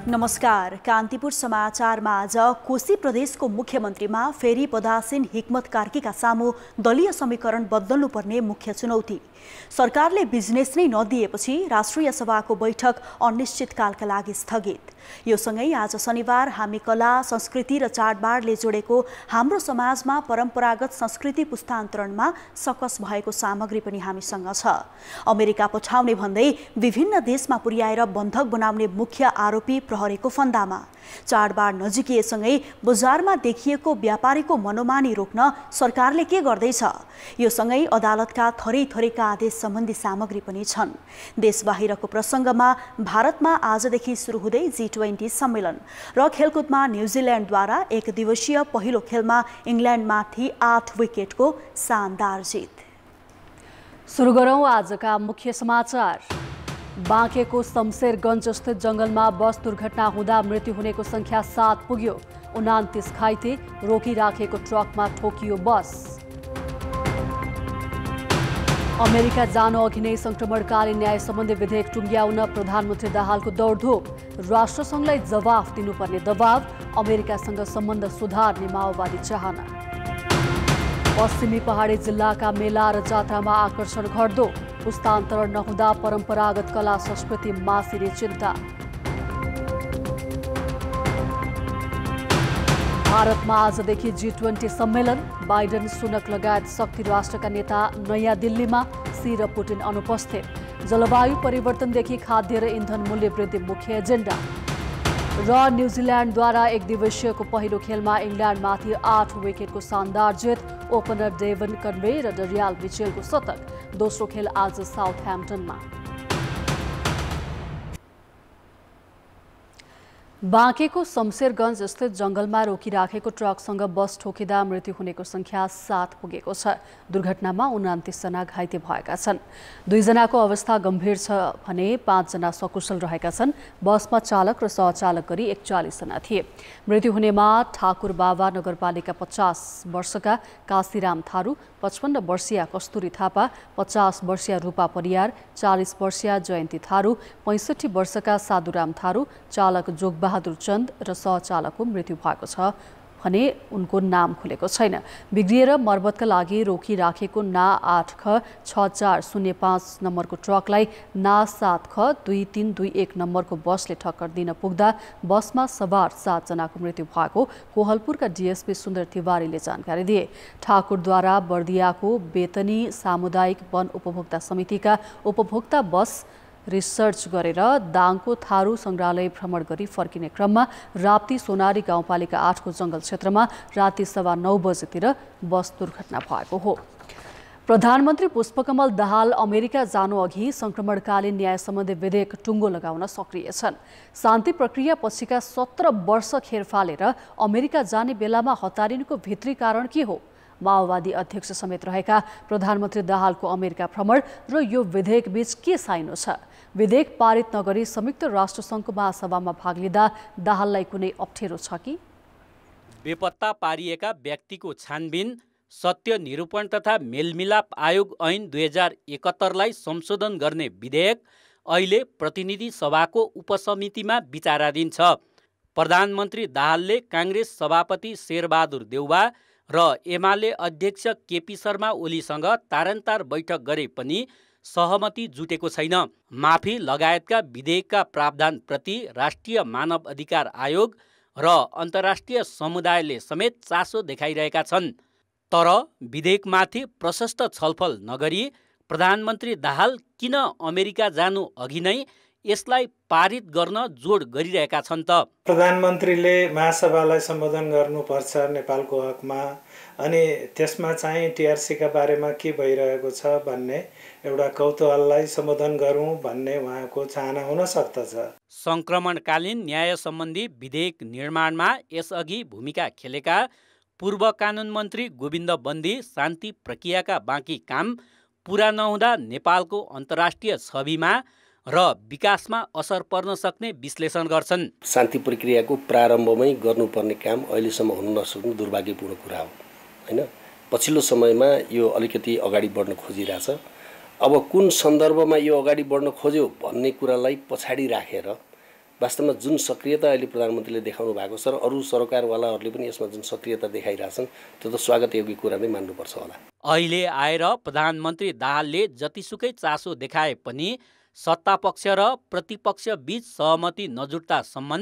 नमस्कार। कान्तिपुर समाचारमा आज कोशी प्रदेशको मुख्यमन्त्रीमा फेरि पदासीन हिक्मत कार्कीका सामु दलीय समीकरण बदल्नुपर्ने मुख्य चुनौती। सरकारले बिजनेस नै नदिएपछि राष्ट्रिय सभाको बैठक अनिश्चितकालका लागि स्थगित। यो सँगै आज शनिबार हामी कला, संस्कृति र चाडबाडले जोडेको हाम्रो समाजमा परम्परागत संस्कृति पुस्तान्तरणमा सकस भएको सामग्री पनि हामीसँग छ। अमेरिका पठाउने भन्दै विभिन्न देशमा पुर्याएर बन्धक बनाउने मुख्य आरोपी प्रहरीको फन्दामा। चाडबाड नजिकिएसँगै बजारमा देखिएको व्यापारीको मनोमानी रोक्न सरकारले के गर्दैछ? यो सँगै अदालतका थरीथरीका आदेश सम्बन्धी सामग्री पनि छन्। देशबाहिरको प्रसङ्गमा भारतमा आजदेखि सुरु हुँदै G20 सम्मेलन र खेलकुदमा न्युजिल्यान्डद्वारा एक दिवसीय पहिलो खेलमा इङ्ल्यान्डमाथि 8 विकेटको शानदार जित। सुरु गरौँ आजका मुख्य समाचार। बाँकेको शमशेरगञ्ज स्थित जंगलमा बस दुर्घटना हुँदा मृत्यु हुनेको संख्या 7 पुग्यो। 29 घाइते, रोकिराखेको ट्रकमा ठोकियो बस। अमेरिका जानु अघि नै संक्रमणकालीन न्याय सम्बन्धी विधेयक टुङ्ग्याउन प्रधानमन्त्री दाहालको दौडधुप। राष्ट्रसङ्घलाई जवाफ दिनुपर्ने दबाव, अमेरिकासँग सम्बन्ध सुधार्ने माओवादी चाहना। पश्चिमी पहाडी जिल्लाका मेला र जात्रामा आकर्षण घट्दो, पुस्तान्तरण नहुँदा परम्परागत कला संस्कृति मासिने चिन्ता। भारतमा आजदेखि G20 सम्मेलन, बाइडेन, सुनक लगायत शक्ति राष्ट्रका नेता नयाँ दिल्लीमा, सी र पुटिन अनुपस्थित। जलवायु परिवर्तनदेखि खाद्य र इन्धन मूल्य वृद्धि मुख्य एजेन्डा। र न्युजिल्यान्डद्वारा एक दिवसीयको पहिलो खेलमा इङ्ल्यान्डमाथि 8 विकेटको शानदार जित। ओपनर डेभन कन्वे र डरियाल मिचेलको शतक। दोस्रो खेल आज साउथह्याम्पटनमा। बाँकेको शमशेरगञ्ज स्थित जंगलमा रोकिराखेको ट्रकसँग बस ठोकिँदा मृत्यु हुनेको संख्या 7 पुगेको छ। दुर्घटनामा 29 जना घाइते भएका छन्। 2 जनाको अवस्था गम्भीर छ भने 5 जना सकुशल रहेका छन्। बसमा चालक र सहचालक गरी 41 जना थिए। मृत्यु हुनेमा ठाकुर बाबा नगरपालिका 50 वर्षका काशीराम थारू, 55 वर्षीय कस्तुरी थापा, 50 वर्षीय रूपा परियार, 40 वर्षीय जयन्ती थारू, 65 वर्षका साधुराम थारू, चालक जोगबहादुर चन्द र सहचालकको मृत्यु भएको छ भने उनको नाम खुलेको छैन। बिग्रिएर मर्मतका लागि रोकिराखेको ना 8ख 6405 नम्बरको ट्रकलाई ना 7ख 2321 नम्बरको बसले ठक्कर दिन पुग्दा बसमा सवार 7 जनाको मृत्यु भएको कोहलपुरका डीएसपी सुन्दर तिवारीले जानकारी दिए। ठाकुरद्वारा बर्दियाको बेतनी सामुदायिक वन उपभोक्ता समितिका उपभोक्ता बस रिसर्च गरेर दाङको थारू संग्रहालय भ्रमण गरी फर्किने क्रममा राप्ती सोनारी गाउँपालिका 8 को जंगल क्षेत्रमा राति 9:15 बजेतिर बस दुर्घटना भएको हो। प्रधानमन्त्री पुष्पकमल दाहाल अमेरिका जानु अघि संक्रमणकालीन न्याय सम्बन्धी विधेयक टुङ्गो लगाउन सक्रिय छन्। शान्ति प्रक्रिया पछिका 17 वर्ष खेर फालेर अमेरिका जाने बेलामा हतारिनुको भित्री कारण के हो? माओवादी अध्यक्ष समेत रहेका प्रधानमन्त्री दाहालको अमेरिका भ्रमण र यो विधेयक बीच के साइनो छ? विधेयक पारित नगरी संयुक्त राष्ट्रसङ्घको महासभामा भाग लिँदा दाहाललाई कुनै अप्ठ्यारो छ कि? बेपत्ता पारिएका व्यक्तिको छानबिन, सत्य निरूपण तथा मेलमिलाप आयोग ऐन 2071लाई संशोधन गर्ने विधेयक अहिले प्रतिनिधि सभाको उपसमितिमा विचाराधीन छ। प्रधानमन्त्री दाहालले काङ्ग्रेस सभापति शेरबहादुर देउवा र एमाले अध्यक्ष केपी शर्मा ओलीसँग तारन्तार बैठक गरे पनि सहमति जुटेको छैन। माफी लगायतका विधेयकका प्रावधानप्रति राष्ट्रिय मानव अधिकार आयोग र अन्तर्राष्ट्रिय समुदायले समेत चासो देखाइरहेका छन्। तर विधेयकमाथि प्रशस्त छलफल नगरी प्रधानमन्त्री दाहाल किन अमेरिका जानु अघि नै यसलाई पारित गर्न जोड गरिरहेका छन् त? प्रधानमन्त्रीले महासभालाई सम्बोधन गर्नुपर्छ नेपालको हकमा, अनि त्यसमा चाहिँ टिआरसीका बारेमा के भइरहेको छ भन्ने एउटा कौतूहललाई सम्बोधन गरौँ भन्ने उहाँको चाहना हुन सक्दछ। संक्रमणकालीन न्याय सम्बन्धी विधेयक निर्माणमा यसअघि भूमिका खेलेका पूर्व कानुन मन्त्री गोविन्द बन्दी शान्ति प्रक्रियाका बाँकी काम पुरा नहुँदा नेपालको अन्तर्राष्ट्रिय छविमा र विकासमा असर पर्न सक्ने विश्लेषण गर्छन्। शान्ति प्रक्रियाको प्रारम्भमै गर्नुपर्ने काम अहिलेसम्म हुन नसक्नु दुर्भाग्यपूर्ण कुरा हो, हैन? पछिल्लो समयमा यो अलिकति अगाडि बढ्न खोजिरहेछ। अब कुन सन्दर्भमा यो अगाडि बढ्न खोज्यो भन्ने कुरालाई पछाडि राखेर वास्तवमा जुन सक्रियता अहिले प्रधानमन्त्रीले देखाउनु भएको छ र अरू सरकारवालाहरूले पनि यसमा जुन सक्रियता देखाइरहेछन् त्यो त स्वागतयोग्य कुरा नै मान्नुपर्छ होला। अहिले आएर प्रधानमन्त्री दाहालले जतिसुकै चासो देखाए पनि सत्तापक्ष र प्रतिपक्ष बीच सहमति नजुट्दासम्म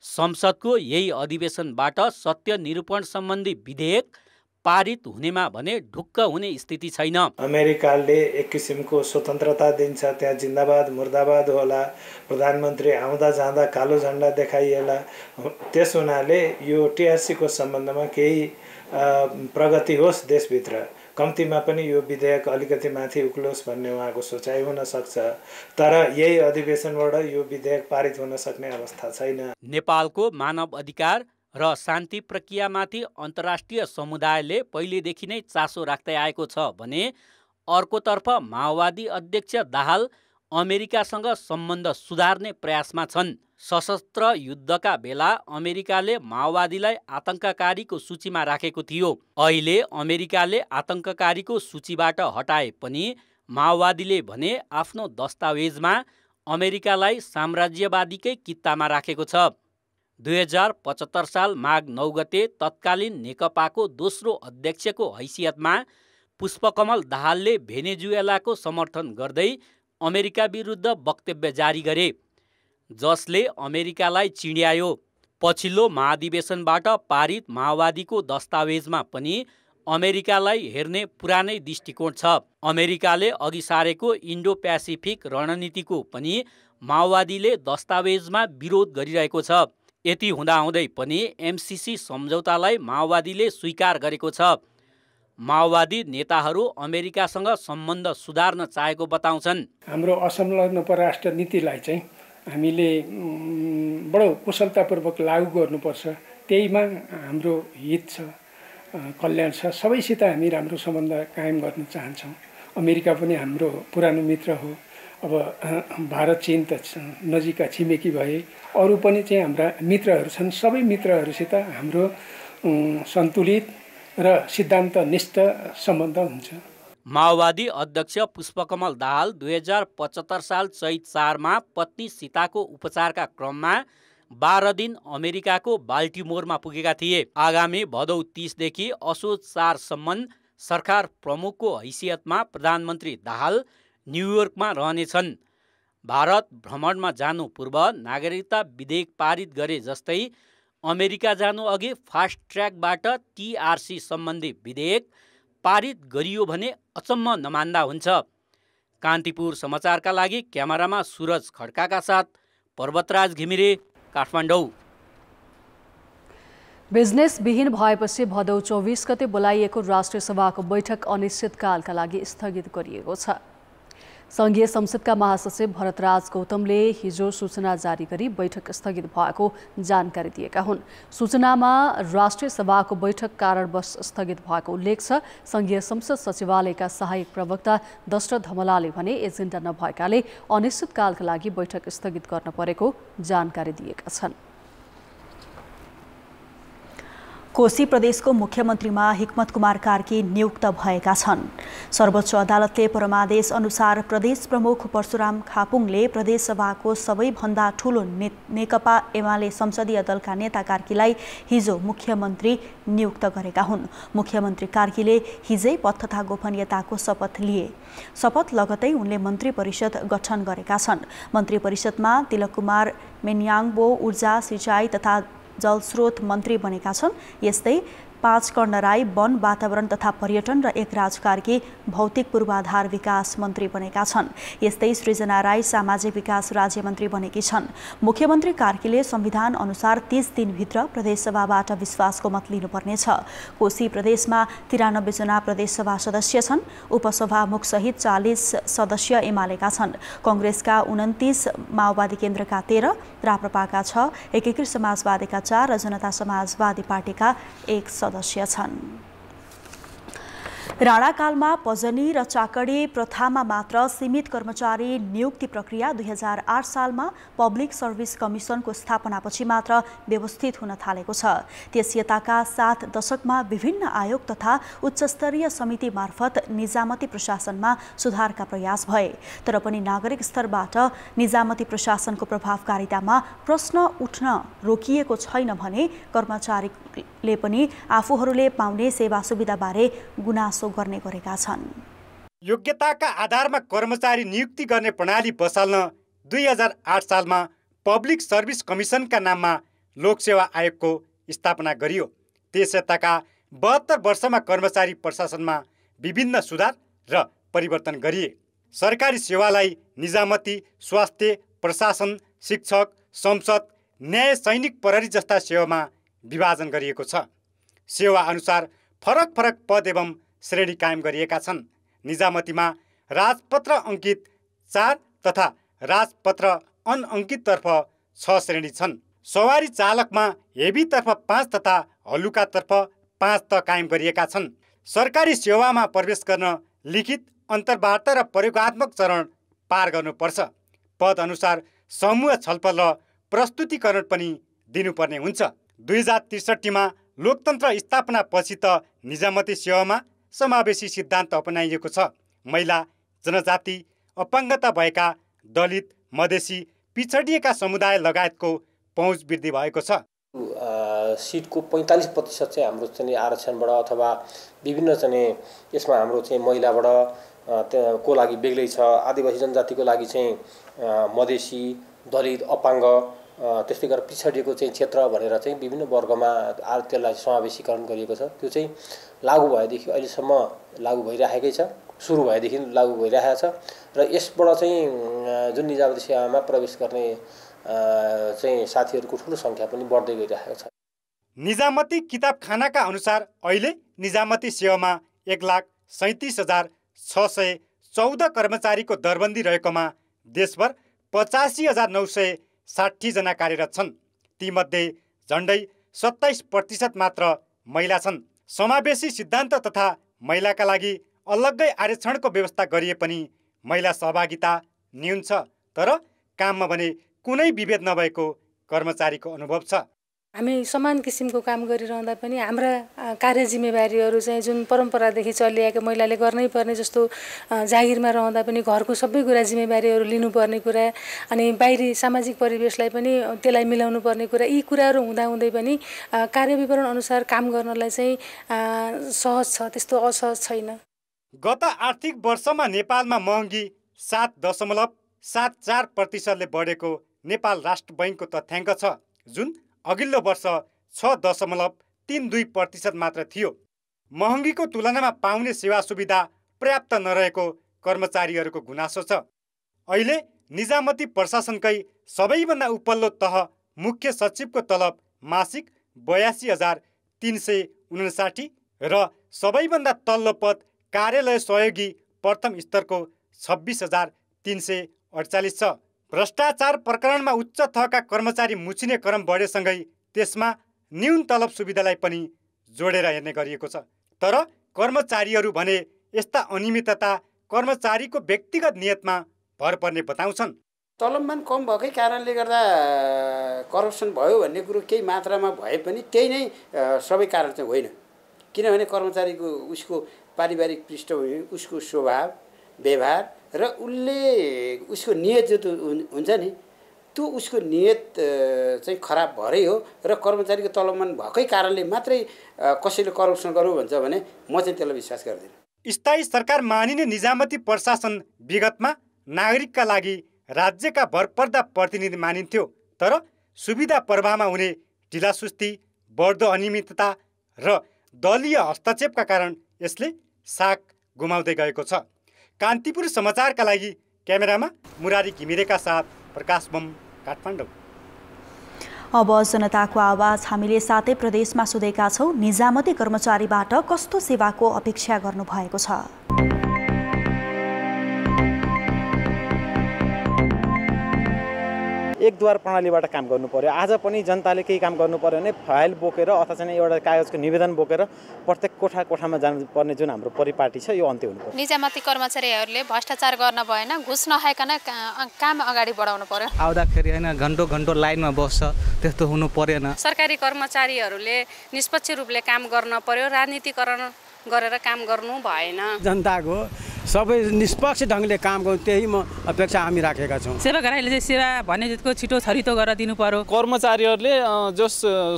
संसदको यही अधिवेशनबाट सत्य निरूपण सम्बन्धी विधेयक पारित हुनेमा भने ढुक्क हुने स्थिति छैन। अमेरिकाले एक किसिमको स्वतन्त्रता दिन्छ, त्यहाँ जिन्दाबाद मुर्दाबाद होला, प्रधानमन्त्री आउँदा जाँदा कालो झन्डा देखाइएला। त्यस हुनाले यो टिआरसीको सम्बन्धमा केही प्रगति होस् देशभित्र, कम्तीमा पनि यो विधेयक अलिकति माथि उक्लोस् भन्ने उहाँको सोचाइ हुन सक्छ। तर यही अधिवेशनबाट यो विधेयक पारित हुन सक्ने अवस्था छैन। नेपालको मानव अधिकार र शान्ति प्रक्रियामाथि अन्तर्राष्ट्रिय समुदायले पहिलेदेखि नै चासो राख्दै आएको छ भने अर्कोतर्फ माओवादी अध्यक्ष दाहाल अमेरिकासँग सम्बन्ध सुधार्ने प्रयासमा छन्। सशस्त्र युद्धका बेला अमेरिकाले माओवादीलाई आतंककारीको सूचीमा राखेको थियो। अहिले अमेरिकाले आतंककारीको सूचीबाट हटाए पनि माओवादीले भने आफ्नो दस्तावेजमा अमेरिकालाई साम्राज्यवादीकै कित्तामा राखेको छ। 2075 साल माघ 9 गते तत्कालीन नेकपाको दोस्रो अध्यक्षको हैसियतमा पुष्पकमल दाहालले भेनेजुएलाको समर्थन गर्दै अमेरिका विरुद्ध वक्तव्य जारी गरे, जसले अमेरिकालाई चिड्यायो। पछिल्लो महाधिवेशनबाट पारित माओवादीको दस्तावेजमा पनि अमेरिकालाई हेर्ने पुरानै दृष्टिकोण छ। अमेरिकाले अघि सारेको इन्डो प्यासिफिक रणनीतिको पनि माओवादीले दस्तावेजमा विरोध गरिरहेको छ। यति हुँदाहुँदै पनि एमसिसी सम्झौतालाई माओवादीले स्वीकार गरेको छ। माओवादी नेताहरू अमेरिकासँग सम्बन्ध सुधार्न चाहेको बताउँछन्। हाम्रो असंलग्न परराष्ट्र नीतिलाई चाहिँ हामीले बडो कुशलतापूर्वक लागू गर्नुपर्छ, त्यहीमा हाम्रो हित छ, कल्याण छ। सबैसित हामी राम्रो सम्बन्ध कायम गर्न चाहन्छौँ। अमेरिका पनि हाम्रो पुरानो मित्र हो। अब भारत चीन त नजिकका छिमेकी भए, अरू पनि चाहिँ हाम्रा मित्रहरू छन्। सबै मित्रहरूसित हाम्रो सन्तुलित र सिद्धान्तनिष्ठ सम्बन्ध हुन्छ। माओवादी अध्यक्ष पुष्पकमल दाहाल 2075 साल चैत 4 मा पत्नी सीताको उपचारका क्रममा 12 दिन अमेरिकाको बाल्टिमोरमा पुगेका थिए। आगामी भदौ 30 देखि असोज 4 सम्म सरकार प्रमुखको हैसियतमा प्रधानमन्त्री दाहाल न्युयोर्कमा रहनेछन्। भारत भ्रमणमा जानु पूर्व नागरिकता विधेयक पारित गरे जस्तै अमेरिका जानु अघि फास्ट ट्र्याकबाट टिआरसी सम्बन्धी विधेयक पारित गरियो भने अचम्म नमान्दा हुन्छ। कान्तिपुर समाचारका लागि क्यामेरामा सुरज खड्काका साथ पर्वतराज घिमिरे, काठमाडौँ। बिजनेसविहीन भएपछि भदौ 24 गते बोलाइएको राष्ट्रिय सभाको बैठक अनिश्चितकालका लागि स्थगित गरिएको छ। संघीय संसदका महासचिव भरतराज गौतमले हिजो सूचना जारी गरी बैठक स्थगित भएको जानकारी दिएका हुन्। सूचनामा राष्ट्रिय सभाको बैठक कारणवश स्थगित भएको उल्लेख छ। संघीय संसद सचिवालयका सहायक प्रवक्ता दशरथ धमलाले भने एजेन्डा नभएकाले अनिश्चितकालका लागि बैठक स्थगित गर्न परेको जानकारी दिएका छन्। कोशी प्रदेशको मुख्यमन्त्रीमा हिक्मत कुमार कार्की नियुक्त भएका छन्। सर्वोच्च अदालतले परमादेश अनुसार प्रदेश प्रमुख परशुराम खापुङले प्रदेशसभाको सबैभन्दा ठूलो नेकपा एमाले संसदीय दलका नेता कार्कीलाई हिजो मुख्यमन्त्री नियुक्त गरेका हुन्। मुख्यमन्त्री कार्कीले हिजै पद तथा गोपनीयताको शपथ लिए। शपथ लगतै उनले मन्त्री परिषद गठन गरेका छन्। मन्त्री परिषदमा तिलक कुमार मेन्याङबो ऊर्जा, सिँचाइ तथा जलस्रोत मन्त्री बनेका छन्। यस्तै 5 कर्ण राई वन, वातावरण तथा पर्यटन र 1 राज कार्की भौतिक पूर्वाधार विकास मन्त्री बनेका छन्। यस्तै सृजना राई सामाजिक विकास राज्य मन्त्री बनेकी छन्। मुख्यमन्त्री कार्कीले संविधान अनुसार 30 दिनभित्र प्रदेशसभाबाट विश्वासको मत लिनुपर्नेछ। कोशी प्रदेशमा 93 जना प्रदेशसभा सदस्य छन्। उपसभामुख सहित 40 सदस्य एमालेका छन्। कांग्रेसका 29, माओवादी केन्द्रका 13, राप्रपाका 6, एकीकृत समाजवादीका 4 र जनता समाजवादी पार्टीका 1 सदस्य छन्। राणाकालमा पजनी र चाकडी प्रथामा मात्र सीमित कर्मचारी नियुक्ति प्रक्रिया 2008 सालमा पब्लिक सर्भिस कमिसनको स्थापनापछि मात्र व्यवस्थित हुन थालेको छ। त्यस यताका 7 दशकमा विभिन्न आयोग तथा उच्चस्तरीय समिति मार्फत निजामती प्रशासनमा सुधारका प्रयास भए, तर पनि नागरिक स्तरबाट निजामती प्रशासनको प्रभावकारितामा प्रश्न उठ्न रोकिएको छैन भने कर्मचारीले पनि आफूहरूले पाउने सेवा सुविधाबारे गुनासो गर्ने गरेका छन्। योग्यताका आधारमा कर्मचारी नियुक्ति गर्ने प्रणाली बसाल्न 2008 सालमा पब्लिक सर्भिस कमिसनका नाममा लोकसेवा आयोगको स्थापना गरियो। त्यस यताका 72 वर्षमा कर्मचारी प्रशासनमा विभिन्न सुधार र परिवर्तन गरिए। सरकारी सेवालाई निजामती, स्वास्थ्य, प्रशासन, शिक्षक, संसद, न्याय, सैनिक, प्रहरी जस्ता सेवामा विभाजन गरिएको छ। सेवा अनुसार फरक फरक पद एवं श्रेणी कायम गरिएका छन्। निजामतीमा राजपत्र अङ्कित 4 तथा राजपत्र अनअङ्किततर्फ 6 श्रेणी छन्। सवारी चालकमा हेभीतर्फ 5 तथा हलुकातर्फ 5 त कायम गरिएका छन्। सरकारी सेवामा प्रवेश गर्न लिखित, अन्तर्वार्ता र प्रयोगात्मक चरण पार गर्नुपर्छ। पद अनुसार समूह छलफल र प्रस्तुतिकरण पनि दिनुपर्ने हुन्छ। 2063 मा लोकतन्त्र स्थापना पछि त निजामती सेवामा समावेशी सिद्धान्त अपनाइएको छ। महिला, जनजाति, अपाङ्गता भएका, दलित, मधेसी, पिछडिएका समुदाय लगायतको पहुँच वृद्धि भएको छ। सिटको 45% चाहिँ हाम्रो चाहिँ आरक्षणबाट अथवा विभिन्न चाहिँ यसमा हाम्रो चाहिँ महिलाबाट को लागि बेग्लै छ। आदिवासी जनजातिको लागि चाहिँ मधेसी, दलित, अपाङ्ग, त्यस्तै गरेर पिछडिएको चाहिँ क्षेत्र भनेर चाहिँ विभिन्न वर्गमा त्यसलाई समावेशीकरण गरिएको छ। त्यो चाहिँ लागू भएदेखि अहिलेसम्म लागू भइरहेकै छ, सुरु भएदेखि लागू भइरहेको छ र यसबाट चाहिँ जुन निजामती सेवामा प्रवेश गर्ने चाहिँ साथीहरूको ठुलो सङ्ख्या पनि बढ्दै गइरहेको छ। निजामती किताबखानाका अनुसार अहिले निजामती सेवामा 1,37,614 कर्मचारीको दरबन्दी रहेकोमा देशभर 85,960 जना कार्यरत छन्। तीमध्ये झन्डै 27% मात्र महिला छन्। समावेशी सिद्धान्त तथा महिलाका लागि अलग्गै आरक्षणको व्यवस्था गरिए पनि महिला सहभागिता न्यून छ, तर काममा भने कुनै विभेद नभएको कर्मचारीको अनुभव छ। हामी समान किसिमको काम गरिरहँदा पनि हाम्रा कार्य जिम्मेवारीहरू चाहिँ जुन परम्परादेखि चलिआएको महिलाले गर्नै पर्ने जस्तो जागिरमा रहँदा पनि घरको सबै कुरा जिम्मेवारीहरू लिनुपर्ने कुरा अनि बाहिरी सामाजिक परिवेशलाई पनि त्यसलाई मिलाउनु पर्ने कुरा, यी कुराहरू हुँदाहुँदै पनि कार्यविवरण अनुसार काम गर्नलाई चाहिँ सहज छ, त्यस्तो असहज छैन। गत आर्थिक वर्षमा नेपालमा महँगी 7.74% बढेको नेपाल राष्ट्र बैङ्कको तथ्याङ्क छ, जुन अघिल्लो वर्ष 6.32% मात्र थियो। महँगीको तुलनामा पाउने सेवा सुविधा पर्याप्त नरहेको कर्मचारीहरूको गुनासो छ। अहिले निजामती प्रशासनकै सबैभन्दा उपल्लो तह मुख्य सचिवको तलब मासिक 82,359 र सबैभन्दा तल्लो पद कार्यालय सहयोगी प्रथम स्तरको 26,348 छ। भ्रष्टाचार प्रकरणमा उच्च तहका कर्मचारी मुछिने क्रम बढेसँगै त्यसमा न्यून तलब सुविधालाई पनि जोडेर हेर्ने गरिएको छ। तर कर्मचारीहरू भने यस्ता अनियमितता कर्मचारीको व्यक्तिगत नियतमा भर पर्ने बताउँछन्। तलबमान कम भएकै कारणले गर्दा करप्सन भयो भन्ने कुरो केही मात्रामा भए पनि त्यही नै सबै कारण चाहिँ होइन। किनभने कर्मचारीको उसको पारिवारिक पृष्ठभूमि, उसको स्वभाव, व्यवहार र उसको नियत जो हुन्छ नि, त्यो उसको नियत चाहिँ खराब भएरै हो र कर्मचारीको तलबमान भएकै कारणले मात्रै कसैले करप्सन गरौँ भन्छ भने म चाहिँ त्यसलाई विश्वास गर्दिनँ। स्थायी सरकार मानिने निजामती प्रशासन विगतमा नागरिकका लागि राज्यका भरपर्दा प्रतिनिधि मानिन्थ्यो, तर सुविधा प्रवाहमा हुने ढिलासुस्ती, बढ्दो अनियमितता र दलीय हस्तक्षेपका कारण यसले साख गुमाउँदै गएको छ। कान्तिपुर समाचारका लागि क्यामेरामा मुरारी घिमिरेका साथ प्रकाश बम, काठमाडौँ। अब जनताको आवाज हामीले 7 प्रदेशमा सोधेका छौँ। निजामती कर्मचारीबाट कस्तो सेवाको अपेक्षा गर्नुभएको छ? एकद्वार प्रणालीबाट काम गर्नु पर्यो। आज पनि जनताले केही काम गर्नु पर्यो भने फाइल बोकेर अथवा चाहिँ एउटा कागजको निवेदन बोकेर प्रत्येक कोठामा जानुपर्ने जुन हाम्रो परिपाटी छ यो अन्त्य हुनु पर्यो। निजामती कर्मचारीहरूले भ्रष्टाचार गर्न भएन, घुस नखाइकन काम अगाडि बढाउनु पर्यो। आउँदाखेरि हैन घन्टो लाइनमा बस्छ, त्यस्तो हुनु पर्दैन। सरकारी कर्मचारीहरूले निष्पक्ष रूपले काम गर्न पर्यो, राजनीतिकरण गरेर काम गर्नु भएन। जनताको सबै निष्पक्ष ढङ्गले काम गर्नु त्यही अपेक्षा हामी राखेका छौँ। सेवाग्राहीले चाहिँ सेवा भन्ने जतिको छिटो छरितो गरेर दिनु पर्यो। कर्मचारीहरूले जस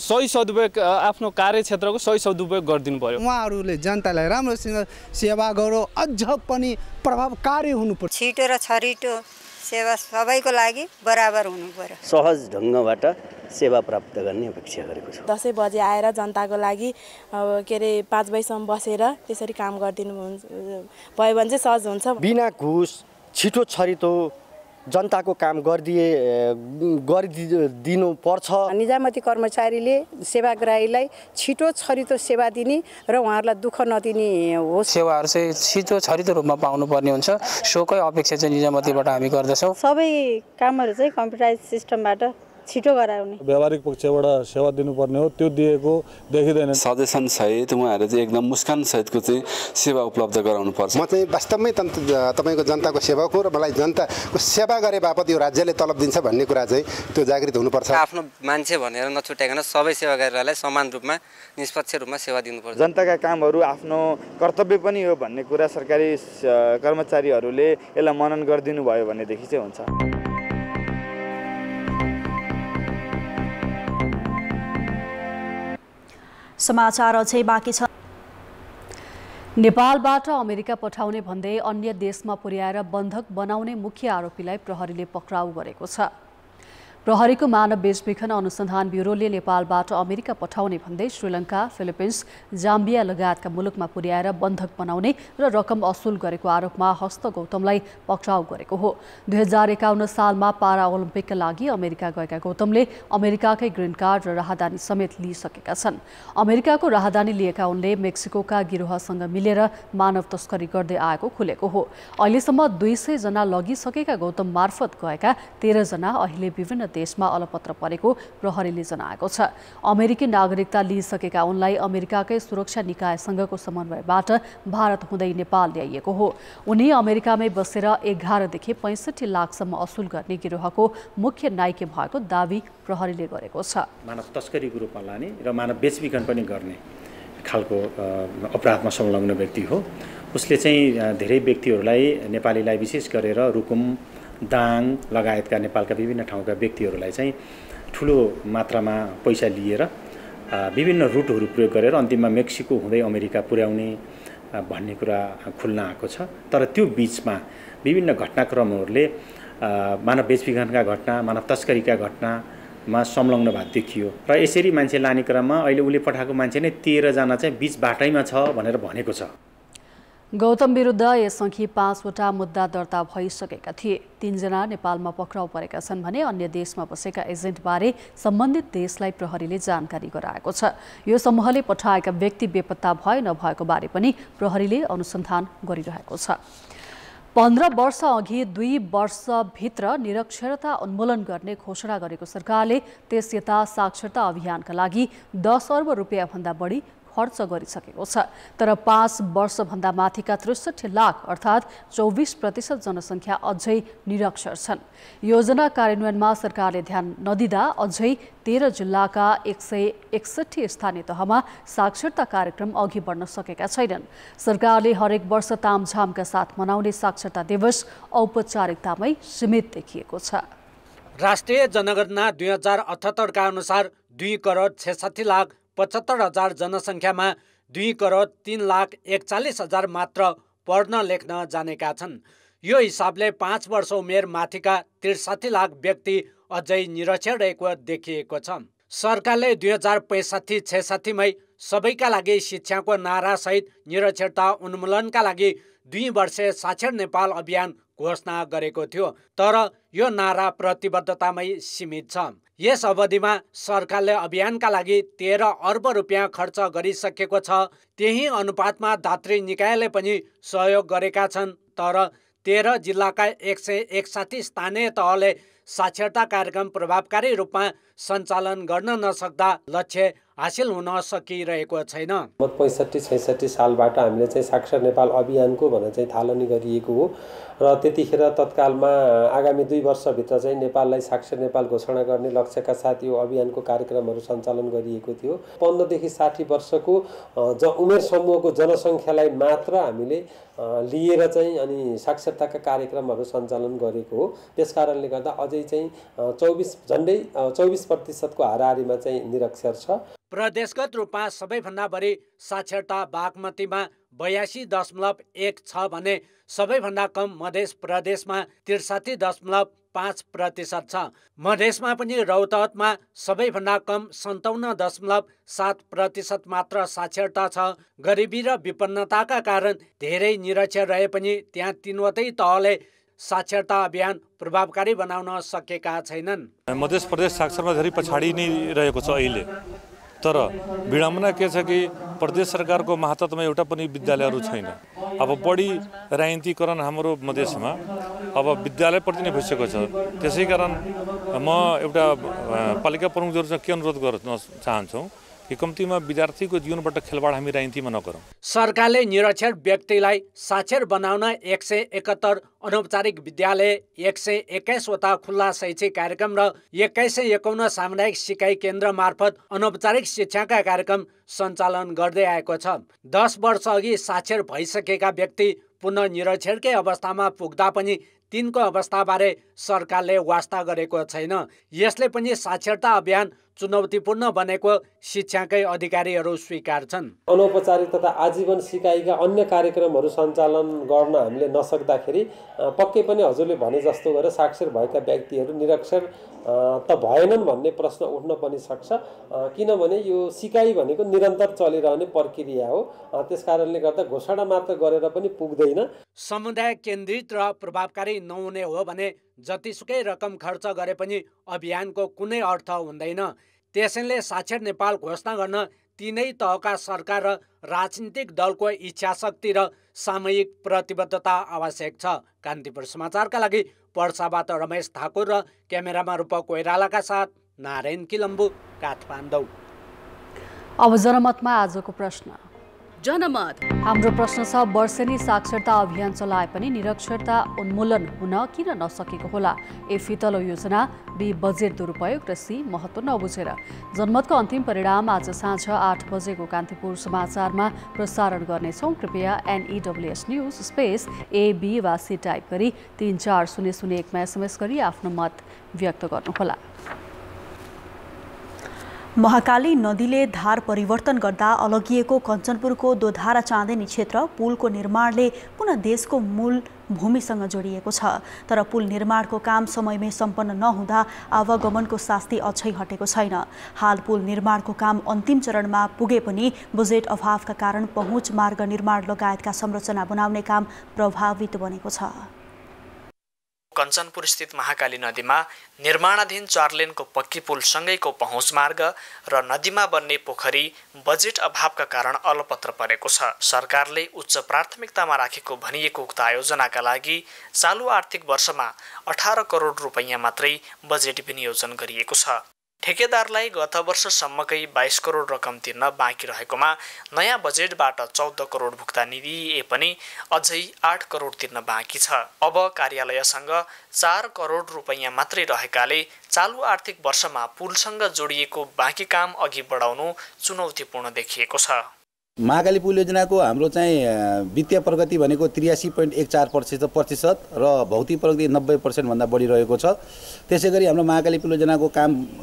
सही सदुपयोग आफ्नो कार्यक्षेत्रको सही सदुपयोग गरिदिनु पर्यो। उहाँहरूले जनतालाई राम्रोसँग सेवा गरो, अझ पनि प्रभावकारी हुनु पर्छ। छिटो र छरिटो सेवा सबैको लागि बराबर हुनु पर्यो। सहज ढङ्गबाट सेवा प्राप्त गर्ने अपेक्षा गरेको छु। 10 बजे आएर जनताको लागि के अरे 5 बजीसम्म बसेर त्यसरी काम गरिदिनु भयो भने चाहिँ सहज हुन्छ। बिना घुस छिटो छरितो जनताको काम गरिदिनु पर्छ। निजामती कर्मचारीले सेवाग्राहीलाई छिटो छरितो सेवा दिने र उहाँहरूलाई दुःख नदिने होस्। सेवाहरू चाहिँ छिटो छरितो रूपमा पाउनुपर्ने हुन्छ, सोकै अपेक्षा चाहिँ निजामतीबाट हामी गर्दछौँ। सबै कामहरू चाहिँ कम्प्युटराइज सिस्टमबाट छिटो गराउने। व्यावहारिक पक्षबाट सेवा दिनुपर्ने हो, त्यो दिएको देखिँदैन। सजेसन सहित उहाँहरूले चाहिँ एकदम मुस्कान सहितको चाहिँ सेवा उपलब्ध गराउनु पर्छ। म चाहिँ वास्तवमै तपाईँको जनताको सेवक हो र मलाई जनताको सेवा गरे बापत यो राज्यले तलब दिन्छ भन्ने कुरा चाहिँ त्यो जागृत हुनुपर्छ। आफ्नो मान्छे भनेर नछुट्याइकन सबै सेवाग्राहीलाई समान रूपमा निष्पक्ष रूपमा सेवा दिनुपर्छ। जनताका कामहरू आफ्नो कर्तव्य पनि हो भन्ने कुरा सरकारी कर्मचारीहरूले यसलाई मनन गरिदिनु भयो भनेदेखि चाहिँ हुन्छ। समाचार अझै बाँकी छ। नेपालबाट अमेरिका पठाउने भन्दै अन्य देशमा पुर्याएर बन्धक बनाउने मुख्य आरोपीलाई प्रहरीले पक्राउ गरेको छ। प्रहरीको मानव बेचबिखन अनुसन्धान ब्युरोले नेपालबाट अमेरिका पठाउने भन्दै श्रीलङ्का, फिलिपिन्स, जाम्बिया लगायतका मुलुकमा पुर्याएर बन्धक बनाउने र रकम असुल गरेको आरोपमा हस्त गौतमलाई पक्राउ गरेको हो। 2051 सालमा पारा ओलम्पिकका लागि अमेरिका गएका गौतमले अमेरिकाकै ग्रीन कार्ड र राहदानी समेत लिइसकेका छन्। अमेरिकाको राहदानी लिएका उनले मेक्सिकोका गिरोहसँग मिलेर मानव तस्करी गर्दै आएको खुलेको हो। अहिलेसम्म 200 जना लगिसकेका गौतम मार्फत गएका 13 जना अहिले विभिन्न देशमा अलपत्र परेको प्रहरीले जनाएको छ। अमेरिकी नागरिकता लिइसकेका उनलाई अमेरिकाकै सुरक्षा निकायसँगको समन्वयबाट भारत हुँदै नेपाल ल्याइएको हो। उनी अमेरिकामै बसेर 11 देखि 65 लाखसम्म असुल गर्ने गिरोहको मुख्य नायके भएको दावी प्रहरीले गरेको छ। मानव तस्करीको रूपमा लाने र मानव बेचबिखन पनि गर्ने खालको अपराधमा संलग्न व्यक्ति हो। उसले चाहिँ धेरै व्यक्तिहरूलाई, नेपालीलाई विशेष गरेर रुकुम, दाङ लगायतका नेपालका विभिन्न ठाउँका व्यक्तिहरूलाई चाहिँ ठुलो मात्रामा पैसा लिएर विभिन्न रुटहरू प्रयोग गरेर अन्तिममा मेक्सिको हुँदै अमेरिका पुर्याउने भन्ने कुरा खुल्न आएको छ। तर त्यो बिचमा विभिन्न घटनाक्रमहरूले मानव बेचबिखनका घटना, मानव तस्करीका घटनामा संलग्न भएको देखियो र यसरी मान्छे लाने क्रममा अहिले उसले पठाएको मान्छे नै 13 जना चाहिँ बिच बाटैमा छ भनेर भनेको छ। गौतम विरुद्ध यसअघि 5 वटा मुद्दा दर्ता भइसकेका थिए। 3 जना नेपालमा पक्राउ परेका छन् भने अन्य देशमा बसेका एजेन्टबारे सम्बन्धित देशलाई प्रहरीले जानकारी गराएको छ। यो समूहले पठाएका व्यक्ति बेपत्ता भए नभएको बारे पनि प्रहरीले अनुसन्धान गरिरहेको छ। 15 वर्ष अघि 2 वर्षभित्र निरक्षरता उन्मूलन गर्ने घोषणा गरेको सरकारले त्यस यता साक्षरता अभियानका लागि 10 अर्ब रुपियाँ भन्दा बढी खर्च गरिसकेको छ। तर 5 वर्षभन्दा माथिका 63 लाख अर्थात् 24% जनसङ्ख्या अझै निरक्षर छन्। योजना कार्यान्वयनमा सरकारले ध्यान नदिँदा अझै 13 जिल्लाका 161 स्थानीय तहमा साक्षरता कार्यक्रम अघि बढ्न सकेका छैनन्। सरकारले हरेक वर्ष तामझामका साथ मनाउने साक्षरता दिवस औपचारिकतामै सीमित देखिएको छ। राष्ट्रिय जनगणना 2078 का अनुसार 2 करोड 66 लाख 75,000 जनसङ्ख्यामा 2 करोड 3 लाख 41,000 मात्र पढ्न लेख्न जानेका छन्। यो हिसाबले 5 वर्ष उमेर माथिका 63 लाख व्यक्ति अझै निरक्षर रहेको देखिएको छ। सरकारले 2065-66 मै सबैका लागि शिक्षाको नारासहित निरक्षरता उन्मूलनका लागि 2 वर्षे साक्षर नेपाल अभियान घोषणा गरेको थियो। तर यो नारा प्रतिबद्धतामै सीमित छ। यस अवधिमा सरकारले अभियानका लागि 13 अर्ब रुपियाँ खर्च गरिसकेको छ। त्यही अनुपातमा दात्री निकायले पनि सहयोग गरेका छन्। तर 13 जिल्लाका 161 स्थानीय तहले साक्षरता कार्यक्रम प्रभावकारी रूपमा सञ्चालन गर्न नसक्दा लक्ष्य हासिल हुन सकिरहेको छैन। 65-66 सालबाट हामीले चाहिँ साक्षर नेपाल अभियानको भनेर चाहिँ थालनी गरिएको हो र त्यतिखेर तत्कालमा आगामी 2 वर्षभित्र चाहिँ नेपाललाई साक्षर नेपाल घोषणा गर्ने लक्ष्यका साथ यो अभियानको कार्यक्रमहरू सञ्चालन गरिएको थियो। 15 देखि 60 वर्षको उमेर समूहको जनसङ्ख्यालाई मात्र हामीले लिएर चाहिँ अनि साक्षरताका कार्यक्रमहरू सञ्चालन गरेको हो। त्यसकारणले गर्दा अझै चाहिँ 24% को हाराहारीमा चाहिँ निरक्षर छ। प्रदेशगत रूपमा सबैभन्दा बढी साक्षरता बागमतीमा 82.1 छ भने सबैभन्दा कम मध्य प्रदेशमा 63.5% छ। मधेसमा पनि रौतहटमा सबैभन्दा कम 57.7% मात्र साक्षरता छ। गरिबी र विपन्नताका कारण धेरै निरक्षर रहे पनि त्यहाँ तीनवटै तहले साक्षरता अभियान प्रभावकारी बनाउन सकेका छैनन्। मध्य प्रदेश साक्षरमा धेरै पछाडि नै रहेको छ अहिले। तर विडम्बना के छ कि प्रदेश सरकारको मातहतमा एउटा पनि विद्यालयहरू छैन। अब बढी राजनीतिकरण हाम्रो मधेसमा अब विद्यालयप्रति नै भइसकेको छ। त्यसै कारण म एउटा पालिका प्रमुखहरू के अनुरोध गर्न चाहन्छौँ कि कम्तीमा विद्यार्थीको जीवनबाट खेलवाड हामी राजनीतिमा नगरौँ। सरकारले निरक्षर व्यक्तिलाई साक्षर बनाउन 171 अनौपचारिक विद्यालय, 121 वटा खुल्ला शैक्षिक कार्यक्रम र 2151 सामुदायिक सिकाइ केन्द्र मार्फत अनौपचारिक शिक्षाका कार्यक्रम सञ्चालन गर्दै आएको छ। 10 वर्ष अघि साक्षर भइसकेका व्यक्ति पुनः निरक्षरकै अवस्थामा पुग्दा पनि तिनको अवस्थाबारे सरकारले वास्ता गरेको छैन। यसले पनि साक्षरता अभियान चुनौतीपूर्ण बनेको शिक्षाकै अधिकारीहरू स्वीकार छन्। अनौपचारिक तथा आजीवन सिकाइका अन्य कार्यक्रमहरू सञ्चालन गर्न हामीले नसक्दाखेरि पक्कै पनि हजुरले भने जस्तो गरेर साक्षर भएका व्यक्तिहरू निरक्षर त भएनन् भन्ने प्रश्न उठ्न पनि सक्छ। किनभने यो सिकाइ भनेको निरन्तर चलिरहने प्रक्रिया हो। त्यसकारणले गर्दा घोषणा मात्र गरेर पनि पुग्दैन। समुदाय केन्द्रित र प्रभावकारी नहुने हो भने जतिसुकै रकम खर्च गरे पनि अभियानको कुनै अर्थ हुँदैन। त्यसैले साक्षर नेपाल घोषणा गर्न तीनै तहका सरकार र राजनीतिक दलको इच्छाशक्ति र सामूहिक प्रतिबद्धता आवश्यक छ। कान्तिपुर समाचारका लागि पर्साबाट रमेश ठाकुर र क्यामेरामा रूपक कोइरालाका साथ नारायण किलम्बु, काठमाडौँ। अब जनमतमा आजको प्रश्न। जनमत हाम्रो प्रश्न छ, वर्षेनी साक्षरता अभियान चलाए पनि निरक्षरता उन्मूलन हुन किन नसकेको होला? ए फितलो योजना, बी बजेट दुरुपयोग र सी महत्त्व नबुझेर। जनमतको अन्तिम परिणाम आज साँझ 8 बजेको कान्तिपुर समाचारमा प्रसारण गर्नेछौँ। कृपया NEWS news space A, B वा C टाइप गरी 34001 मा SMS गरी आफ्नो मत व्यक्त गर्नुहोला। महाकाली नदीले धार परिवर्तन गर्दा अलगिएको कञ्चनपुरको दोधारा चाँदेनी क्षेत्र पुलको निर्माणले पुनः देशको मूल भूमिसँग जोडिएको छ। तर पुल निर्माणको काम समयमै सम्पन्न नहुँदा आवागमनको शास्ति अझै हटेको छैन। हाल पुल निर्माणको काम अन्तिम चरणमा पुगे पनि बजेट अभावका कारण पहुँच मार्ग निर्माण लगायतका संरचना बनाउने काम प्रभावित बनेको छ। कञ्चनपुर स्थित महाकाली नदीमा निर्माणाधीन 4 लेनको पक्की पुल सँगैको पहुँच मार्ग र नदीमा बन्ने पोखरी बजेट अभावका कारण अलपत्र परेको छ। सरकारले उच्च प्राथमिकतामा राखेको भनिएको उक्त आयोजनाका लागि चालु आर्थिक वर्षमा 18 करोड रुपैयाँ मात्रै बजेट विनियोजन गरिएको छ। ठेकेदारलाई गत वर्षसम्मकै 22 करोड रकम तिर्न बाँकी रहेकोमा नयाँ बजेटबाट 14 करोड भुक्तानी दिए पनि अझै 8 करोड तिर्न बाँकी छ। अब कार्यालयसँग 4 करोड रुपैयाँ मात्रै रहेकाले चालु आर्थिक वर्षमा पुलसँग जोडिएको बाँकी काम अघि बढाउनु चुनौतीपूर्ण देखिएको छ। महाकाली पुल योजनाको हाम्रो चाहिँ वित्तीय प्रगति भनेको 83.14% र भौतिक प्रगति 90% भन्दा बढी रहेको छ। त्यसैगरी हाम्रो महाकाली पुल योजनाको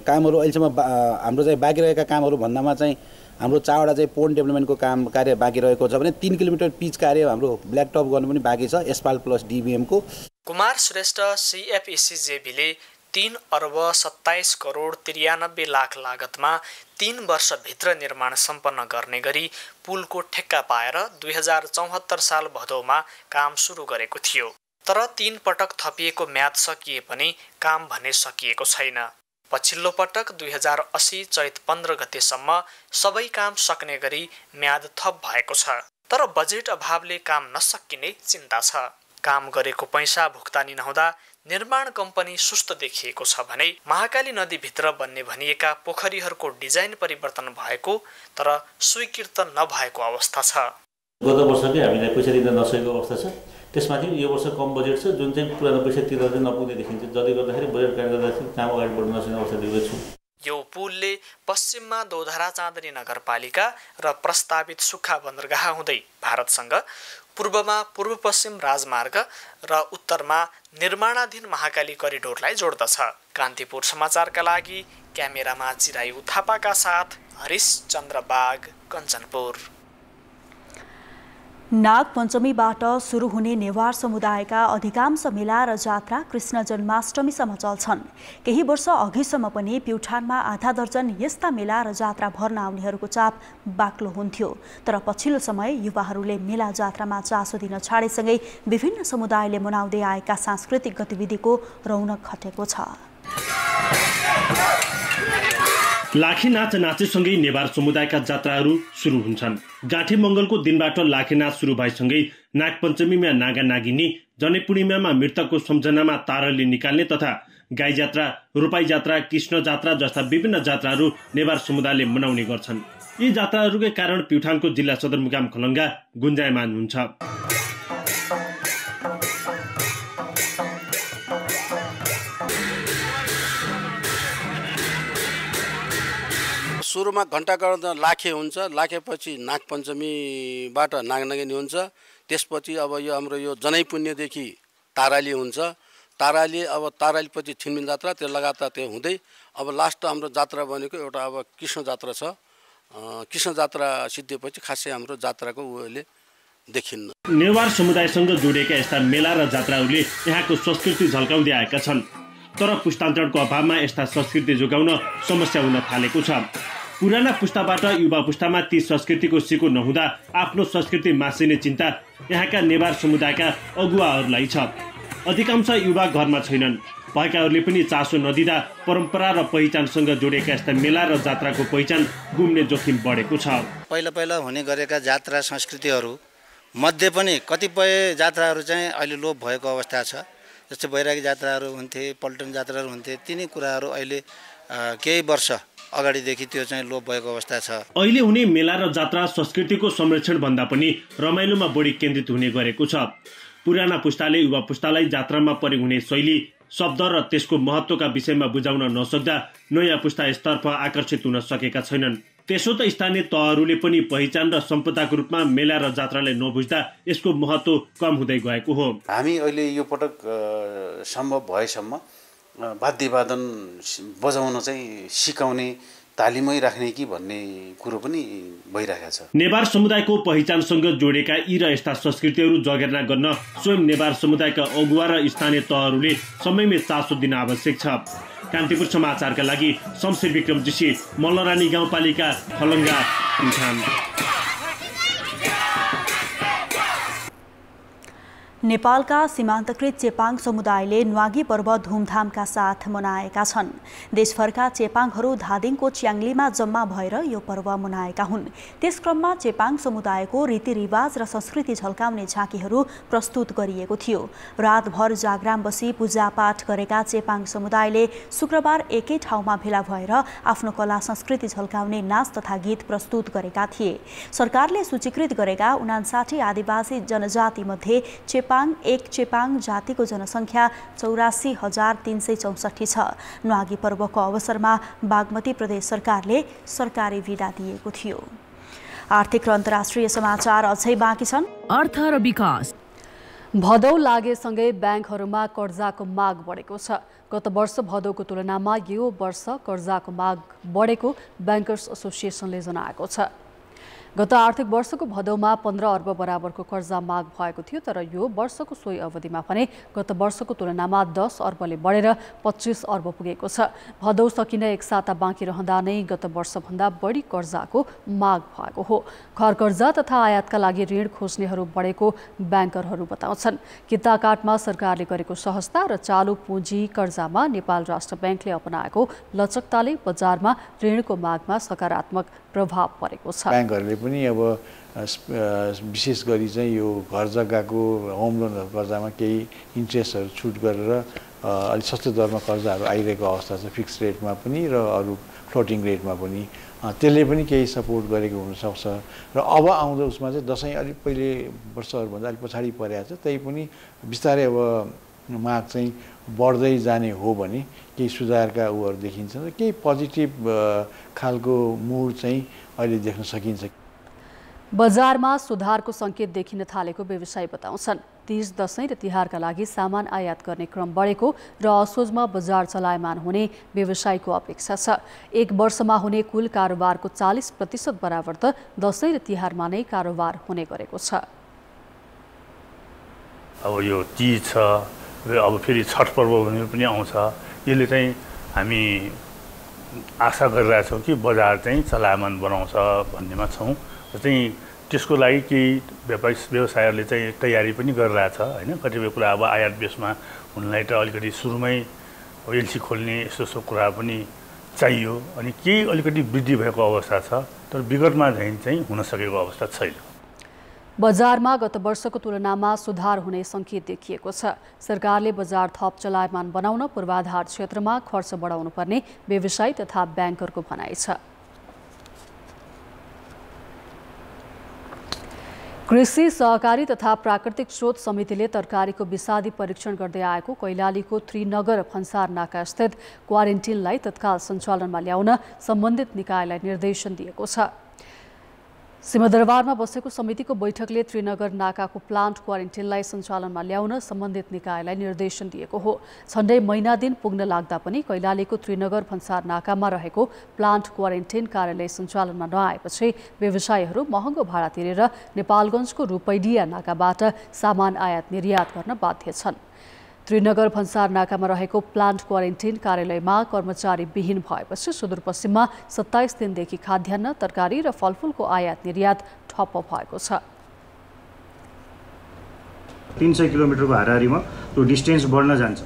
कामहरू अहिलेसम्म हाम्रो चाहिँ बाँकी रहेका कामहरू भन्दामा चाहिँ हाम्रो 4वटा चाहिँ पोन्ड डेभलपमेन्टको कार्य बाँकी रहेको छ भने 3 किलोमिटर पिच कार्य हाम्रो ब्ल्याक टप गर्नु पनि बाँकी छ एस्पाल्ट प्लस DBM को। कुमार श्रेष्ठ CFECJB ले 3 अर्ब 27 करोड 93 लाख लागतमा 3 वर्षभित्र निर्माण सम्पन्न गर्ने गरी पुलको ठेक्का पाएर 2074 साल भदौमा काम सुरु गरेको थियो। तर 3 पटक थपिएको म्याद सकिए पनि काम भने सकिएको छैन। पछिल्लो पटक 2080 चैत 15 गतेसम्म सबै काम सक्ने गरी म्याद थप भएको छ। तर बजेट अभावले काम नसकिने चिन्ता छ। काम गरेको पैसा भुक्तानी नहुँदा निर्माण कम्पनी सुस्त देखिएको छ भने महाकाली नदीभित्र बन्ने भनिएका पोखरीहरूको डिजाइन परिवर्तन भएको तर स्वीकृत नभएको अवस्था छ। गत वर्षकै हामीलाई पैसा दिन नसकेको अवस्था छ। त्यसमाथि यो वर्ष कम बजेट छ, जुन चाहिँ पुरानो पैसा तिर्न चाहिँ नपुग्ने देखिन्छ, जसले गर्दाखेरि बजेट कार्य गर्दाखेरि काम अगाडि बढ्न नसक्ने अवस्था देखेको छु। यो पुलले पश्चिममा दोधरा चाँदनी नगरपालिका र प्रस्तावित सुक्खा बन्दरगाह हुँदै भारतसँग, पूर्वमा पूर्व पश्चिम राजमार्ग र उत्तरमा निर्माणाधीन महाकाली करिडोरलाई जोड्दछ। कान्तिपुर समाचारका लागि क्यामेरामा चिरायु थापाका साथ हरिश चन्द्र बाग, कञ्चनपुर। नाग पञ्चमीबाट सुरु हुने नेवार समुदायका अधिकांश मेला र जात्रा कृष्ण जन्माष्टमीसम्म चल्छन्। केही वर्ष अघिसम्म पनि प्युठानमा आधा दर्जन यस्ता मेला र जात्रा भर्न आउनेहरूको चाप बाक्लो हुन्थ्यो। तर पछिल्लो समय युवाहरूले मेला जात्रामा चासो दिन छाडेसँगै विभिन्न समुदायले मनाउँदै आएका सांस्कृतिक गतिविधिको रौनक घटेको छ। लाखे नाच नाचेसँगै नेवार समुदायका जात्राहरू सुरु हुन्छन्। गाँठे मङ्गलको दिनबाट लाखे नाच सुरु भएसँगै नागपञ्चमीमा नागा नागिनी, जनै पूर्णिमामा मृतकको सम्झनामा तारले निकाल्ने तथा गाई जात्रा, रोपाई जात्रा, कृष्ण जात्रा जस्ता विभिन्न जात्राहरू नेवार समुदायले मनाउने गर्छन्। यी जात्राहरूकै कारण प्युठानको जिल्ला सदरमुकाम खलङ्गा गुन्जायमान हुन्छ। सुरुमा घण्टाकरण लाखे हुन्छ, लाखेपछि नागपञ्चमीबाट नागनागिनी हुन्छ, त्यसपछि अब यो हाम्रो यो जनै पुण्यदेखि ताराली हुन्छ, ताराली अब तारालीपछि छिनमिन जात्रा, त्यो लगातार त्यो हुँदै अब लास्ट हाम्रो जात्रा भनेको एउटा अब कृष्ण जात्रा छ। कृष्ण जात्रा सिद्धिएपछि खासै हाम्रो जात्राको उयोले देखिन्न। नेवार समुदायसँग जोडिएका यस्ता मेला र जात्राहरूले यहाँको संस्कृति झल्काउँदै आएका छन्। तर पुस्तान्तरणको अभावमा यस्ता संस्कृति जोगाउन समस्या हुन थालेको छ। पुराना पुस्ताबाट युवा पुस्तामा ती संस्कृतिको सिको नहुँदा आफ्नो संस्कृति मासिने चिन्ता यहाँका नेवार समुदायका अगुवाहरूलाई छ। अधिकांश युवा घरमा छैनन्, भएकाहरूले पनि चासो नदिँदा परम्परा र पहिचानसँग जोडिएका यस्ता मेला र जात्राको पहिचान गुम्ने जोखिम बढेको छ। पहिला पहिला हुने गरेका जात्रा संस्कृतिहरू मध्ये पनि कतिपय जात्राहरू चाहिँ अहिले लोप भएको अवस्था छ। जस्तै बैरागी जात्राहरू हुन्थे, पल्टन जात्राहरू हुन्थे, तिनी कुराहरू अहिले केही वर्ष अगाडिदेखि त्यो चाहिँ लोप भएको अवस्था छ। अहिले हुने मेला र जात्रा संस्कृतिको संरक्षण भन्दा पनि रमाइलोमा बढी केन्द्रित हुने गरेको छ। पुराना पुस्ताले युवा पुस्तालाई जात्रामा प्रयोग हुने शैली, शब्द र त्यसको महत्त्वका विषयमा बुझाउन नसक्दा नयाँ पुस्ता यसतर्फ आकर्षित हुन सकेका छैनन्। त्यसो त स्थानीय तहहरूले पनि पहिचान र सम्पदाको रूपमा मेला र जात्रालाई नबुझ्दा यसको महत्त्व कम हुँदै गएको हो। हामी अहिले यो पटक सम्भव भएसम्म वाद्यवादन बजाउन चाहिँ सिकाउने, तालिमै राख्ने कि भन्ने कुरो पनि भइरहेको छ। नेवार समुदायको पहिचानसँग जोडिएका यी र यस्ता संस्कृतिहरू जगेर्ना गर्न स्वयं नेवार समुदायका अगुवा र स्थानीय तहहरूले समयमै चासो दिन आवश्यक छ। कान्तिपुर समाचारका लागि शमशेर विक्रम जोशी, मल्लरानी गाउँपालिका, खलङ्गा, प्युठान। नेपालका सीमान्तकृत चेपाङ समुदायले न्वागी पर्व धुमधामका साथ मनाएका छन्। देशभरका चेपाङहरू धादिङको च्याङ्लीमा जम्मा भएर यो पर्व मनाएका हुन्। त्यसक्रममा चेपाङ समुदायको रीतिरिवाज र संस्कृति झल्काउने झाँकीहरू प्रस्तुत गरिएको थियो। रातभर जागराम बसी पूजापाठ गरेका चेपाङ समुदायले शुक्रबार एकै ठाउँमा भेला भएर आफ्नो कला संस्कृति झल्काउने नाच तथा गीत प्रस्तुत गरेका थिए। सरकारले सूचीकृत गरेका 59 आदिवासी जनजातिमध्ये एक चेपाङ जातिको जनसङ्ख्या 84,364 छ। न्वागी पर्वको अवसरमा बागमती प्रदेश सरकारले सरकारी बिदा दिएको थियो। आर्थिक र अन्तर्राष्ट्रिय समाचार अझै बाँकी छन्। अर्थ र विकास। भदौ लागेसँगै ब्याङ्कहरूमा कर्जाको माग बढेको छ। गत वर्ष भदौको तुलनामा यो वर्ष कर्जाको माग बढेको ब्याङ्कर्स एसोसिएसनले जनाएको छ। गत आर्थिक वर्षको भदौमा 15 अर्ब बराबरको कर्जा माग भएको थियो, तर यो वर्षको सोही अवधिमा भने गत वर्षको तुलनामा 10 अर्बले बढेर 25 अर्ब पुगेको छ। भदौ सकिन एक साता बाँकी रहँदा नै गत वर्षभन्दा बढी कर्जाको माग भएको हो। घर कर्जा तथा आयातका लागि ऋण खोज्नेहरू बढेको ब्याङ्करहरू बताउँछन्। किताकाटमा सरकारले गरेको सहजता र चालु पुँजी कर्जामा नेपाल राष्ट्र ब्याङ्कले अपनाएको लचकताले बजारमा ऋणको मागमा सकारात्मक प्रभाव परेको छ। ब्याङ्कहरूले पनि अब विशेष गरी चाहिँ यो घर जग्गाको होम लोन कर्जामा केही इन्ट्रेस्टहरू छुट गरेर अलिक सस्तो दरमा कर्जाहरू आइरहेको अवस्था छ, फिक्स रेटमा पनि र अरू फ्लोटिङ रेटमा पनि। त्यसले पनि केही सपोर्ट गरेको हुनसक्छ र अब आउँदो उसमा चाहिँ दसैँ अलिक पहिले वर्षहरूभन्दा अलिक पछाडि परेको छ, त्यही पनि बिस्तारै अब माग चाहिँ बढ्दै जाने हो भने केही सुधारका उहरू देखिन्छन् र केही पोजिटिभ खालको मुड चाहिँ अहिले देख्न सकिन्छ। बजारमा सुधारको सङ्केत देखिन थालेको व्यवसायी बताउँछन्। तीज, दशैं र तिहारका लागि सामान आयात गर्ने क्रम बढेको र असोजमा बजार चलायमान हुने व्यवसायीको अपेक्षा छ। एक वर्षमा हुने कुल कारोबारको 40% बराबर त दशैं र तिहारमा नै कारोबार हुने गरेको छ। अब यो तीज छ र अब फेरि छठ पर्व पनि आउँछ, यसले चाहिँ हामी आशा गरिरहेछौँ कि बजार चाहिँ चलायमान बनाउँछ भन्नेमा छौँ र चाहिँ त्यसको लागि केही व्यवसायहरूले चाहिँ तयारी पनि गरिरहेछ होइन। कतिपय कुरा अब आयात बेसमा हुनलाई त अलिकति सुरुमै एलसी खोल्ने यस्तो कुरा पनि चाहियो अनि केही अलिकति वृद्धि भएको अवस्था छ, तर विगतमा चाहिँ हुन सकेको अवस्था छैन। बजारमा गत वर्षको तुलनामा सुधार हुने सङ्केत देखिएको छ। सरकारले बजार थप चलायमान बनाउन पूर्वाधार क्षेत्रमा खर्च बढाउनु पर्ने व्यवसायी तथा ब्याङ्करको भनाइ छ। कृषि, सहकारी तथा प्राकृतिक स्रोत समितिले तरकारीको विषादी परीक्षण गर्दै आएको कैलालीको त्रिनगर भन्सार नाका स्थित क्वारेन्टिनलाई तत्काल सञ्चालनमा ल्याउन सम्बन्धित निकायलाई निर्देशन दिएको छ। सिंहदरबारमा बसेको समितिको बैठकले त्रिनगर नाकाको प्लान्ट क्वारेन्टिनलाई सञ्चालनमा ल्याउन सम्बन्धित निकायलाई निर्देशन दिएको हो। झण्डै महिना दिन पुग्न लाग्दा पनि कैलालीको त्रिनगर भन्सार नाकामा रहेको प्लान्ट क्वारेन्टिन कार्यालय सञ्चालनमा नआएपछि व्यवसायीहरू महँगो भाडा तिरेर नेपालगञ्जको रूपैडिया नाकाबाट सामान आयात निर्यात गर्न बाध्य छन्। त्रिनगर भन्सार नाकामा रहेको प्लान्ट क्वारेन्टिन कार्यालयमा कर्मचारी विहीन भएपछि सुदूरपश्चिममा 27 दिनदेखि खाद्यान्न, तरकारी र फलफुलको आयात निर्यात ठप्प भएको छ। 300 किलोमिटरको हाराहारीमा त्यो डिस्टेन्स बढ्न जान्छ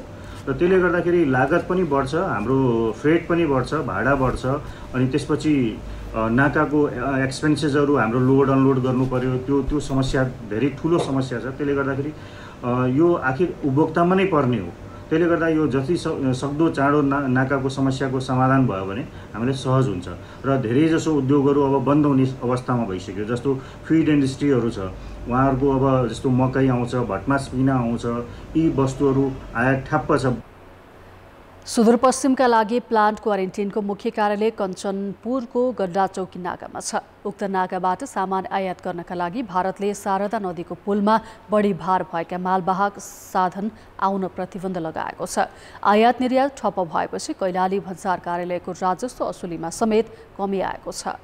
र त्यसले गर्दाखेरि लागत पनि बढ्छ, हाम्रो फ्रेट पनि बढ्छ, भाडा बढ्छ अनि त्यसपछि नाकाको एक्सपेन्सेसहरू हाम्रो लोड अनलोड गर्नु पर्यो, त्यो समस्या धेरै ठुलो समस्या छ। त्यसले गर्दाखेरि यो आखिर उपभोक्तामा नै पर्ने हो। त्यसले गर्दा यो जति सक्दो चाँडो नाकाको समस्याको समाधान भयो भने हामीलाई सहज हुन्छ र धेरैजसो उद्योगहरू अब बन्द हुने अवस्थामा भइसक्यो। जस्तो फिड इन्डस्ट्रीहरू छ, उहाँहरूको अब जस्तो मकै आउँछ, भटमास पिना आउँछ, यी वस्तुहरू आयात ठ्याप्प छ। सुदूरपश्चिमका लागि प्लान्ट क्वारेन्टिनको मुख्य कार्यालय कञ्चनपुरको गड्डा चौकी नाकामा छ। उक्त नाकाबाट सामान आयात गर्नका लागि भारतले शारदा नदीको पुलमा बढी भार भएका मालवाहक साधन आउन प्रतिबन्ध लगाएको छ। आयात निर्यात ठप्प भएपछि कैलाली भन्सार कार्यालयको राजस्व असुलीमा समेत कमी आएको छ।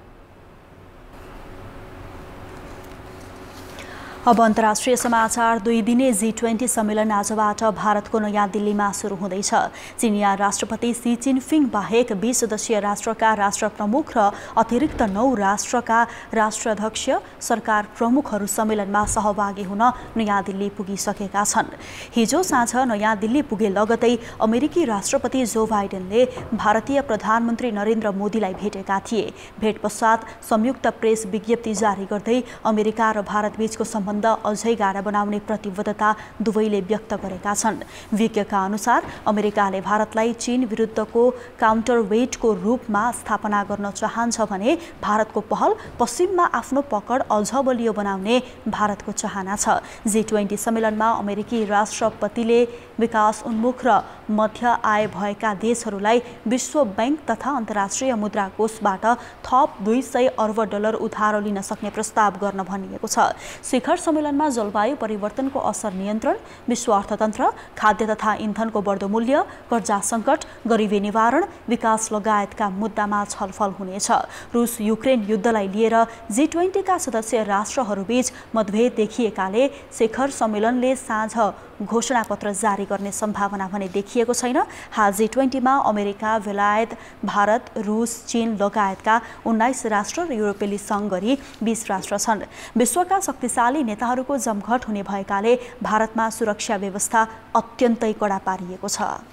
अब अन्तर्राष्ट्रिय समाचार। 2 दिने G20 सम्मेलन आजबाट भारतको नयाँ दिल्लीमा सुरु हुँदैछ। चिनिया राष्ट्रपति सी जिनपिङ बाहेक 20 सदस्यीय राष्ट्रका राष्ट्र प्रमुख र अतिरिक्त 9 राष्ट्रका राष्ट्राध्यक्ष, सरकार प्रमुखहरू सम्मेलनमा सहभागी हुन नयाँ दिल्ली पुगिसकेका छन्। हिजो साँझ नयाँ दिल्ली पुगे लगतै अमेरिकी राष्ट्रपति जो बाइडेनले भारतीय प्रधानमन्त्री नरेन्द्र मोदीलाई भेटेका थिए। भेट पश्चात संयुक्त प्रेस विज्ञप्ति जारी गर्दै अमेरिका र भारतबीचको सम्बन्ध अझै गाढा बनाउने प्रतिबद्धता दुवैले व्यक्त गरेका छन्। विज्ञका अनुसार अमेरिकाले भारतलाई चीन विरुद्धको काउन्टरवेटको रूपमा स्थापना गर्न चाहन्छ भने भारतको पहल पश्चिममा आफ्नो पकड अझ बलियो बनाउने भारतको चाहना छ। G20 सम्मेलनमा अमेरिकी राष्ट्रपतिले विकास उन्मुख र मध्य आय भएका देशहरूलाई विश्व बैंक तथा अन्तर्राष्ट्रिय मुद्रा कोषबाट थप $200 अर्ब उधारो लिन सक्ने प्रस्ताव गर्न भनिएको छ। शिखर सम्मेलनमा जलवायु परिवर्तनको असर नियन्त्रण, विश्व अर्थतन्त्र, खाद्य तथा इन्धनको बढ्दो मूल्य, कर्जा सङ्कट, गरिबी निवारण, विकास लगायतका मुद्दामा छलफल हुनेछ। रुस युक्रेन युद्धलाई लिएर G20 का सदस्य राष्ट्रहरूबीच मतभेद देखिएकाले शिखर सम्मेलनले साँझ घोषणापत्र जारी गर्ने सम्भावना भने देखिएको छैन। हाल G20 मा अमेरिका, बेलायत, भारत, रुस, चीन लगायतका 19 राष्ट्र र युरोपेली सङ्घ गरी 20 राष्ट्र छन्। विश्वका शक्तिशाली नेताहरूको जमघट हुने भएकाले भारतमा सुरक्षा व्यवस्था अत्यन्तै कडा पारिएको छ।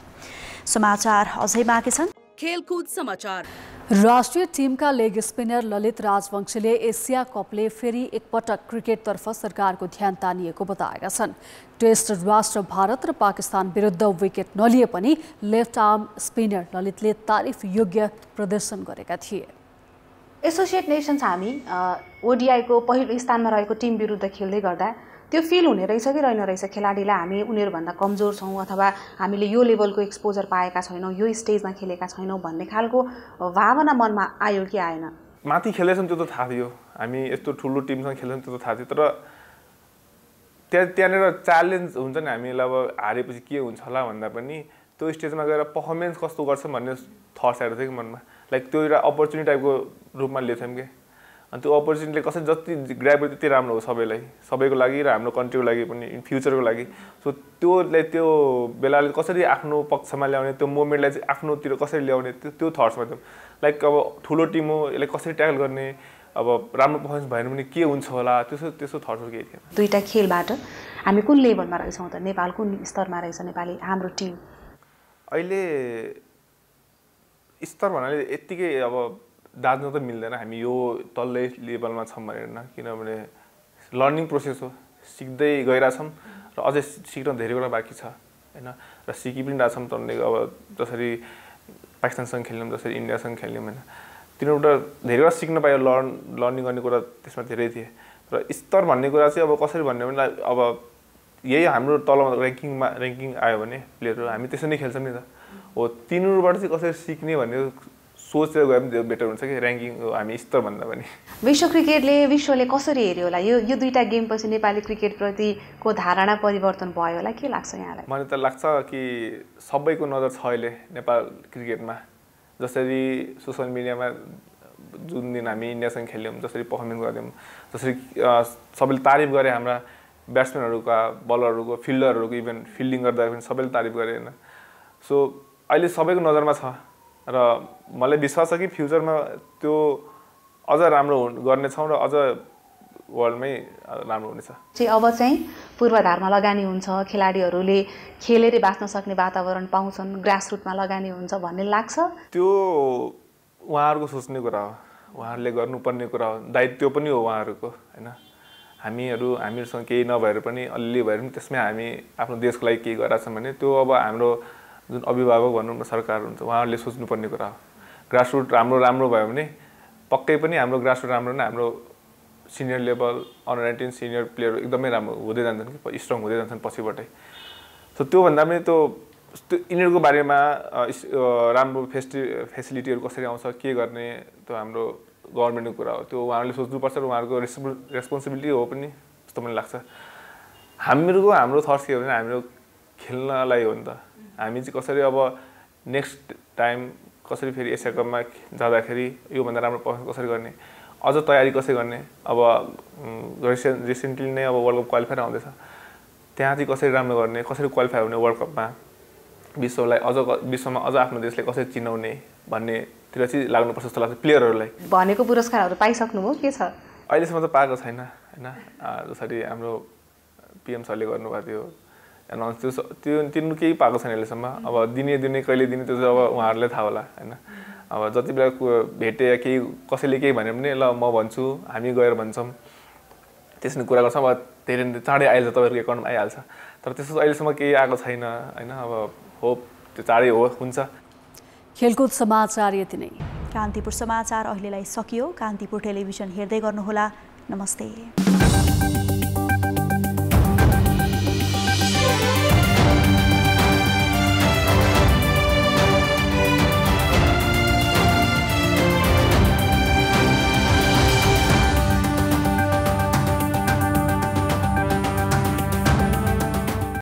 समाचार अझै बाँकी छन्। खेलकुद समाचार। राष्ट्रिय टिमका लेग स्पिनर ललित राजवंशीले एसिया कपले फेरि एकपटक क्रिकेटतर्फ सरकारको ध्यान तानिएको बताएका छन्। टेस्ट राष्ट्र भारत र पाकिस्तान विरुद्ध विकेट नलिए पनि लेफ्ट आर्म स्पिनर ललितले तारिफ योग्य प्रदर्शन गरेका थिए। एसोसिएट नेसन्स हामी ओडिआईको पहिलो स्थानमा रहेको टिम विरुद्ध खेल्दै गर्दा त्यो फिल हुने रहेछ कि रहेन रहेछ खेलाडीलाई हामी उनीहरूभन्दा कमजोर छौँ अथवा हामीले यो लेभलको एक्सपोजर पाएका छैनौँ, यो स्टेजमा खेलेका छैनौँ भन्ने खालको भावना मनमा आयो कि आएन? माथि खेल्दैछौँ त्यो त थाहा थियो, हामी यस्तो ठुलो टिमसँग खेल्छौँ त्यो त थाहा थियो, तर त्यहाँनिर च्यालेन्ज हुन्छ नि हामीलाई अब हारेपछि के हुन्छ होला भन्दा पनि त्यो स्टेजमा गएर पर्फर्मेन्स कस्तो गर्छ भन्ने थट्स आएको थियो कि मनमा। लाइक त्यो एउटा अपर्च्युनिटी टाइपको रूपमा लिएको थियौँ कि, अनि त्यो अपर्च्युनिटीले कसरी जति ग्राब गर्यो त्यति राम्रो हो सबैको लागि र हाम्रो कन्ट्रीको लागि पनि इन फ्युचरको लागि। सो त्यो बेलाले कसरी आफ्नो पक्षमा ल्याउने, त्यो मोमेन्टलाई चाहिँ आफ्नोतिर कसरी ल्याउने त्यो थट्समा थियो। लाइक अब ठुलो टिम हो, यसलाई कसरी ट्याकल गर्ने, अब राम्रो पर्फर्मेन्स भएन भने के हुन्छ होला, त्यस्तो थट्सहरू केही थिएन। दुईटा खेलबाट हामी कुन लेभलमा रहेछौँ त? नेपाल कुन स्तरमा रहेछ नेपाली हाम्रो टिम? अहिले स्तर भन्नाले यत्तिकै अब दाज्नु त मिल्दैन, हामी यो तल्लै लेभलमा छौँ भनेर न, किनभने लर्निङ प्रोसेस हो, सिक्दै गइरहेछौँ र अझै सिक्न धेरै कुरा बाँकी छ होइन, र सिकि पनि रहेछौँ। तन्ने अब जसरी पाकिस्तानसँग खेल्यौँ, जसरी इन्डियासँग खेल्यौँ होइन, तिनीहरूबाट धेरै कुरा सिक्न पायो, लर्निङ गर्ने कुरा त्यसमा धेरै थिए। र स्तर भन्ने कुरा चाहिँ अब कसरी भन्ने भने अब यही हाम्रो तलमा ऱ्याङ्किङ आयो भने प्लेयरहरू हामी त्यसरी नै खेल्छौँ नि त हो, तिनीहरूबाट चाहिँ कसरी सिक्ने भन्ने सोचेर गए पनि बेटर हुन्छ कि ऱ्याङ्किङ हामी स्तर भन्दा पनि। विश्वले कसरी हेऱ्यो होला यो दुईटा गेमपछि नेपाली क्रिकेटप्रतिको धारणा परिवर्तन भयो होला, के लाग्छ यहाँलाई? मलाई त लाग्छ कि सबैको नजर छ अहिले नेपाल क्रिकेटमा। जसरी सोसियल मिडियामा जुन दिन हामी इन्डियासँग खेल्यौँ, जसरी पर्फर्मेन्स गऱ्यौँ, जसरी सबैले तारिफ गरे हाम्रा ब्याट्सम्यानहरूका, बलरहरूको, फिल्डरहरूको, इभन फिल्डिङ गर्दा पनि सबैले तारिफ गरे होइन। सो अहिले सबैको नजरमा छ र मलाई विश्वास छ कि फ्युचरमा त्यो अझ राम्रो गर्नेछौँ र अझ वर्ल्डमै राम्रो हुनेछ। अब चाहिँ पूर्वाधारमा लगानी हुन्छ, खेलाडीहरूले खेलेर बाँच्न सक्ने वातावरण पाउँछन्, ग्रासरुटमा लगानी हुन्छ भन्ने लाग्छ? त्यो उहाँहरूको सोच्ने कुरा हो, उहाँहरूले गर्नुपर्ने कुरा हो, दायित्व पनि हो उहाँहरूको होइन। हामीहरूसँग केही नभएर पनि अलिअलि भएर पनि त्यसमै हामी आफ्नो देशको लागि केही गरेका छौँ भने त्यो अब हाम्रो जुन अभिभावक भनौँ न सरकार हुन्छ उहाँहरूले सोच्नुपर्ने कुरा हो। ग्रासरुट राम्रो भयो भने पक्कै पनि हाम्रो ग्रासरुट राम्रो नै हाम्रो senior level under 19 senior player एकदमै राम्रो हुँदै जान्छन् कि स्ट्रङ हुँदै जान्छन् पछिबाटै। सो त्योभन्दा पनि त्यो यिनीहरूको बारेमा राम्रो फेसिलिटीहरू कसरी आउँछ, के गर्ने, त्यो हाम्रो गभर्मेन्टको कुरा हो, त्यो उहाँहरूले सोच्नुपर्छ र उहाँहरूको रेस्पोन्सिबिलिटी हो पनि जस्तो मलाई लाग्छ। हाम्रो थट्स के हो भने हाम्रो खेल्नलाई हो नि त, हामी चाहिँ कसरी अब नेक्स्ट टाइम कसरी फेरि एसिया कपमा जाँदाखेरि योभन्दा राम्रो पर्फर्मेन्स कसरी गर्ने, अझ तयारी कसरी गर्ने। अब रिसेन्टली नै अब वर्ल्ड कप क्वालिफायर आउँदैछ, त्यहाँ चाहिँ कसरी राम्रो गर्ने, कसरी क्वालिफाई हुने वर्ल्ड कपमा, विश्वमा अझ आफ्नो देशलाई कसरी चिनाउने भन्नेतिर चाहिँ लाग्नुपर्छ जस्तो लाग्छ प्लेयरहरूलाई। भनेको पुरस्कारहरू पाइसक्नुभयो के छ? अहिलेसम्म त पाएको छैन होइन, जसरी हाम्रो पिएम सरले गर्नुभएको थियो एनाउन्स, तिनीहरू केही पाएको छैन अहिलेसम्म। अब दिने कहिले दिने त्यो चाहिँ अब उहाँहरूलाई थाहा होला होइन। अब जति बेला भेटे या केही कसैले केही भन्यो भने ल म भन्छु, हामी गएर भन्छौँ, त्यसरी कुरा गर्छौँ। अब धेरै चाँडै आइहाल्छ, तपाईँहरूको एकाउन्टमा आइहाल्छ, तर त्यस्तो अहिलेसम्म केही आएको छैन होइन। अब होप त्यो चाँडै हुन्छ। खेलकुद समाचार यति नै। कान्तिपुर समाचार अहिलेलाई सकियो। कान्तिपुर टेलिभिजन हेर्दै गर्नुहोला। नमस्ते।